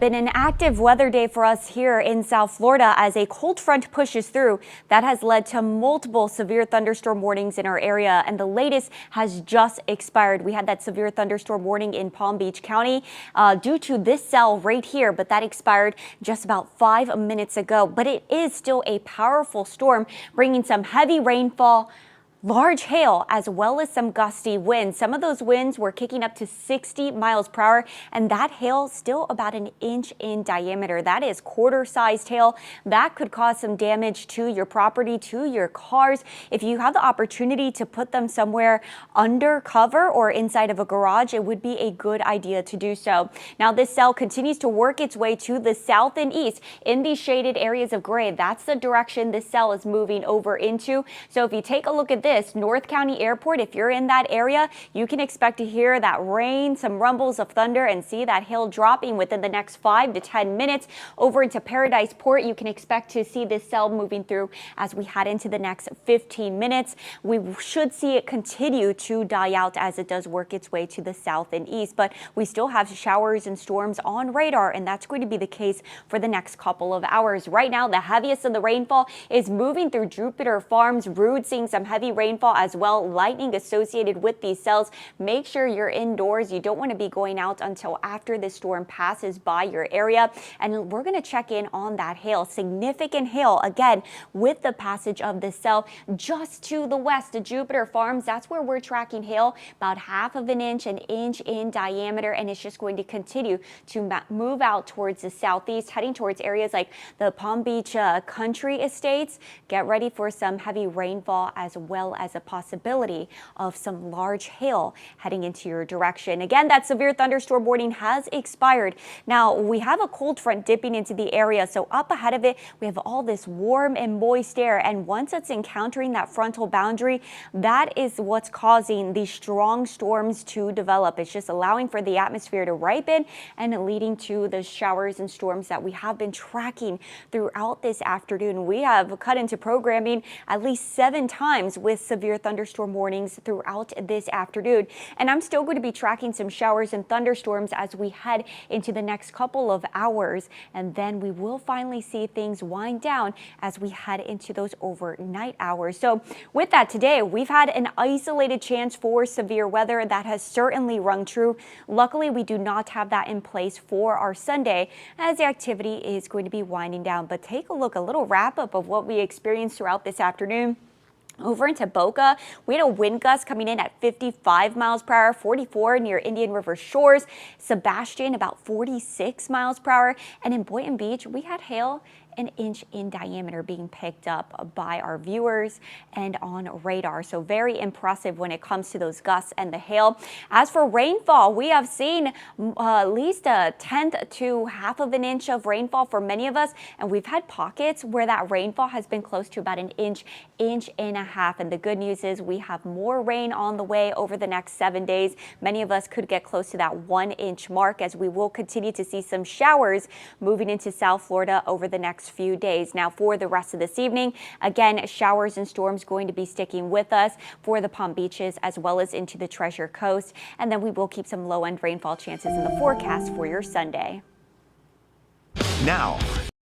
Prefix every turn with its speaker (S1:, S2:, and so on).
S1: Been an active weather day for us here in South Florida as a cold front pushes through. That has led to multiple severe thunderstorm warnings in our area, and the latest has just expired. We had that severe thunderstorm warning in Palm Beach County due to this cell right here, but that expired just about 5 minutes ago. But it is still a powerful storm, bringing some heavy rainfall, large hail, as well as some gusty winds. Some of those winds were kicking up to 60 miles per hour, and that hail still about an inch in diameter. That is quarter-sized hail. That could cause some damage to your property, to your cars. If you have the opportunity to put them somewhere under cover or inside of a garage, it would be a good idea to do so. Now, this cell continues to work its way to the south and east in these shaded areas of gray. That's the direction this cell is moving over into. So if you take a look at this, North County Airport, if you're in that area, you can expect to hear that rain, some rumbles of thunder, and see that hail dropping within the next 5 to 10 minutes. Over into Paradise Port, you can expect to see this cell moving through as we head into the next 15 minutes. We should see it continue to die out as it does work its way to the south and east, but we still have showers and storms on radar, and that's going to be the case for the next couple of hours. Right now, the heaviest of the rainfall is moving through Jupiter Farms. Rood seeing some heavy rainfall as well, lightning associated with these cells. Make sure you're indoors. You don't want to be going out until after this storm passes by your area. And we're going to check in on that hail. Significant hail again with the passage of this cell just to the west of Jupiter Farms. That's where we're tracking hail about half of an inch in diameter, and it's just going to continue to move out towards the southeast, heading towards areas like the Palm Beach country estates. Get ready for some heavy rainfall as well as a possibility of some large hail heading into your direction. Again, that severe thunderstorm warning has expired. Now, we have a cold front dipping into the area, so up ahead of it, we have all this warm and moist air, and once it's encountering that frontal boundary, that is what's causing these strong storms to develop. It's just allowing for the atmosphere to ripen and leading to the showers and storms that we have been tracking throughout this afternoon. We have cut into programming at least 7 times with severe thunderstorm warnings throughout this afternoon. And I'm still going to be tracking some showers and thunderstorms as we head into the next couple of hours. And then we will finally see things wind down as we head into those overnight hours. So with that, today we've had an isolated chance for severe weather that has certainly rung true. Luckily, we do not have that in place for our Sunday as the activity is going to be winding down. But take a look, a little wrap up of what we experienced throughout this afternoon. Over into Boca, we had a wind gust coming in at 55 miles per hour, 44 near Indian River Shores. Sebastian, about 46 miles per hour. And in Boynton Beach, we had hail an inch in diameter being picked up by our viewers and on radar. So very impressive when it comes to those gusts and the hail. As for rainfall, we have seen at least a tenth to half of an inch of rainfall for many of us. And we've had pockets where that rainfall has been close to about an inch and a half. And the good news is we have more rain on the way over the next 7 days. Many of us could get close to that 1 inch mark as we will continue to see some showers moving into South Florida over the next few days. Now, for the rest of this evening, again, showers and storms going to be sticking with us for the Palm Beaches as well as into the Treasure Coast. And then we will keep some low-end rainfall chances in the forecast for your Sunday.
S2: Now,